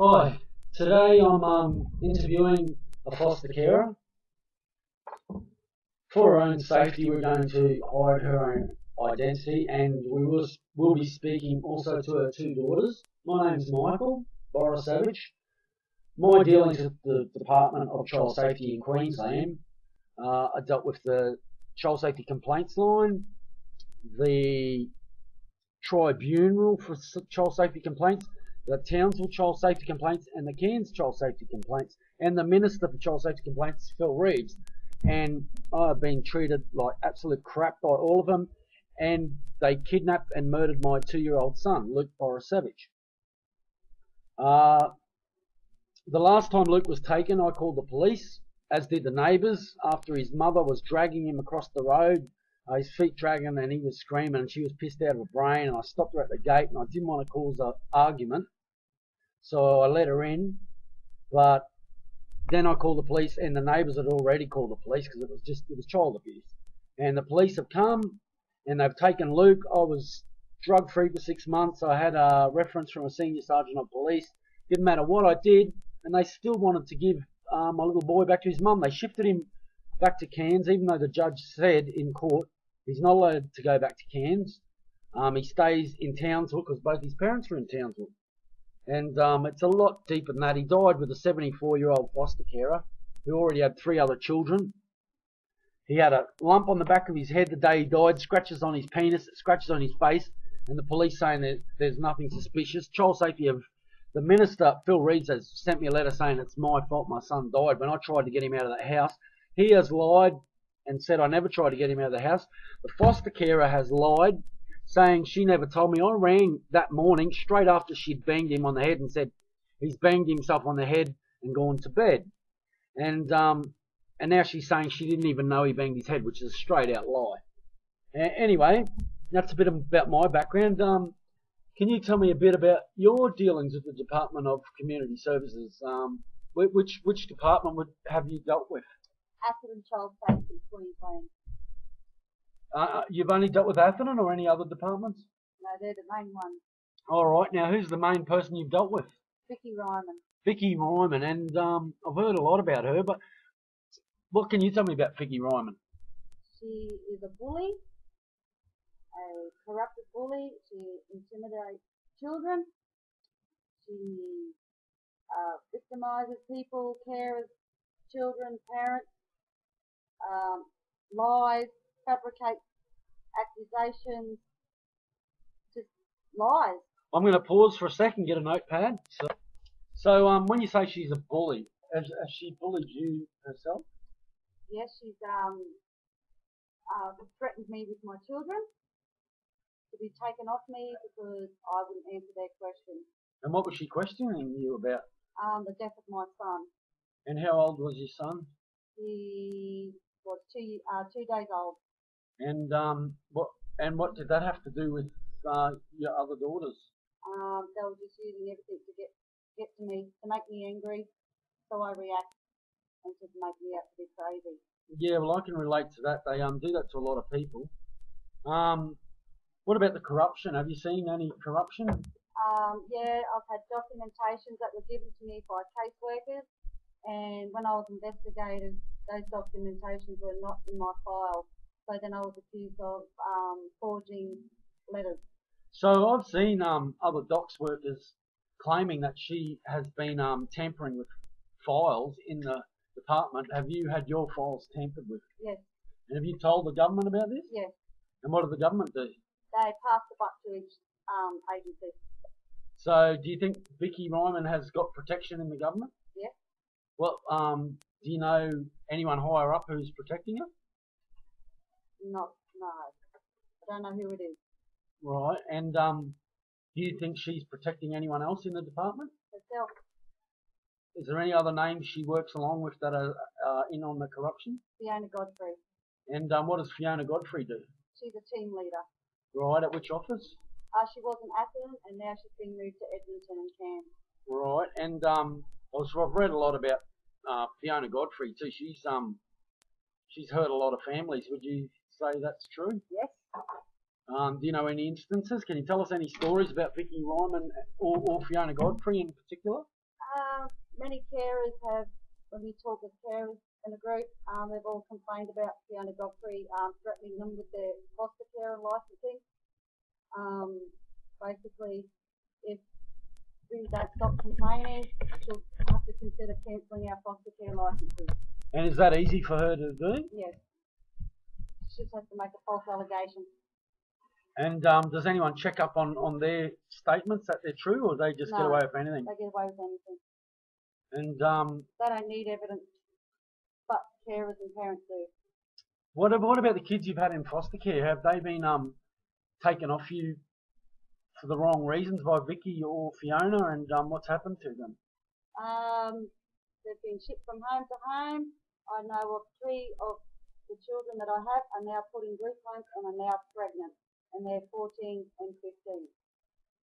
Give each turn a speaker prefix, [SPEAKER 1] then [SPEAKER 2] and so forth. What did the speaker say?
[SPEAKER 1] Hi, today I'm interviewing a foster carer. For her own safety, we're going to hide her own identity, and will be speaking also to her two daughters. My name's Michael Savage. My dealings with the Department of Child Safety in Queensland, I dealt with the Child Safety Complaints Line, the Tribunal for Child Safety Complaints, the Townsville Child Safety Complaints, and the Cairns Child Safety Complaints, and the Minister for Child Safety Complaints, Phil Reeves. And I've been treated like absolute crap by all of them, and they kidnapped and murdered my 2-year-old son, Luke Savage. The last time Luke was taken, I called the police, as did the neighbours, after his mother was dragging him across the road, his feet dragging, and he was screaming, and she was pissed out of her brain, and I stopped her at the gate, and I didn't want to cause an argument, so I let her in. But then I called the police, and the neighbours had already called the police because it was child abuse. And the police have come, and they've taken Luke. I was drug-free for 6 months. I had a reference from a senior sergeant of police. Didn't matter what I did, and they still wanted to give my little boy back to his mum. They shifted him back to Cairns, even though the judge said in court he's not allowed to go back to Cairns. He stays in Townsville because both his parents are in Townsville. And it's a lot deeper than that. He died with a 74-year-old foster carer who already had 3 other children. He had a lump on the back of his head the day he died, scratches on his penis, scratches on his face, and the police saying that there's nothing suspicious. Child Safety the Minister, Phil Reeves, has sent me a letter saying it's my fault my son died when I tried to get him out of that house. He has lied and said I never tried to get him out of the house. The foster carer has lied, saying she never told me. I rang that morning straight after she'd banged him on the head and said he's banged himself on the head and gone to bed. And now she's saying she didn't even know he banged his head, which is a straight out lie. Anyway, that's a bit about my background. Can you tell me a bit about your dealings with the Department of Community Services? Which department have you dealt with?
[SPEAKER 2] Atherton Child Safety, Queensland.
[SPEAKER 1] You've only dealt with Atherton or any other departments?
[SPEAKER 2] No, they're the main ones.
[SPEAKER 1] All right. Now, who's the main person you've dealt with?
[SPEAKER 2] Vicki Reimann.
[SPEAKER 1] Vicki Reimann, and I've heard a lot about her, but what can you tell me about Vicki Reimann?
[SPEAKER 2] She is a bully, a corrupted bully. She intimidates children. She victimizes people, carers, children, parents, lies, fabricates accusations, just lies.
[SPEAKER 1] I'm going to pause for a second, get a notepad. So when you say she's a bully, has she bullied you herself?
[SPEAKER 2] Yes, she's threatened me with my children to be taken off me because I wouldn't answer their questions.
[SPEAKER 1] And what was she questioning you about?
[SPEAKER 2] The death of my son.
[SPEAKER 1] And how old was your son?
[SPEAKER 2] He was 2 days old.
[SPEAKER 1] And what did that have to do with your other daughters?
[SPEAKER 2] They were just using everything to get to me, to make me angry, so I react, and to make me out to be crazy.
[SPEAKER 1] Yeah, well, I can relate to that. They do that to a lot of people. What about the corruption? Have you seen any corruption?
[SPEAKER 2] Yeah, I've had documentations that were given to me by caseworkers, and when I was investigated, those documentations were not in my file. So then I was accused of forging letters. So
[SPEAKER 1] I've seen other docs workers claiming that she has been tampering with files in the department. Have you had your files tampered with?
[SPEAKER 2] Yes.
[SPEAKER 1] And have you told the government about this?
[SPEAKER 2] Yes.
[SPEAKER 1] And what did the government do?
[SPEAKER 2] They passed the buck to each agency.
[SPEAKER 1] So do you think Vicki Reimann has got protection in the government?
[SPEAKER 2] Yes.
[SPEAKER 1] Well, do you know anyone higher up who's protecting her?
[SPEAKER 2] No. I don't know who it is.
[SPEAKER 1] Right. And do you think she's protecting anyone else in the department?
[SPEAKER 2] Herself.
[SPEAKER 1] Is there any other names she works along with that are in on the corruption?
[SPEAKER 2] Fiona Godfrey.
[SPEAKER 1] And what does Fiona Godfrey do?
[SPEAKER 2] She's a team leader.
[SPEAKER 1] Right. At which office?
[SPEAKER 2] She was in Atherton, and now she's been moved to Edmonton and Cairns.
[SPEAKER 1] Right. And I've read a lot about Fiona Godfrey too. She's hurt a lot of families. Would you say that's true?
[SPEAKER 2] Yes.
[SPEAKER 1] Do you know any instances? Can you tell us any stories about Vicki Reimann or Fiona Godfrey in particular?
[SPEAKER 2] Many carers have, when we talk with carers in the group, they've all complained about Fiona Godfrey threatening them with their foster care and licensing. Basically, if we don't stop complaining, she'll have to consider cancelling our foster care licences.
[SPEAKER 1] And is that easy for her to do?
[SPEAKER 2] Yes. She just has to make a false allegation.
[SPEAKER 1] And does anyone check up on their statements that they're true, or they just get away with anything?
[SPEAKER 2] They get away with anything.
[SPEAKER 1] And
[SPEAKER 2] they don't need evidence, but carers and parents do.
[SPEAKER 1] What about the kids you've had in foster care? Have they been taken off you for the wrong reasons by Vicki or Fiona, and what's happened to them?
[SPEAKER 2] They've been shipped from home to home. I know of 3 of the children that I have are now put in group homes and are now pregnant, and they're 14 and 15.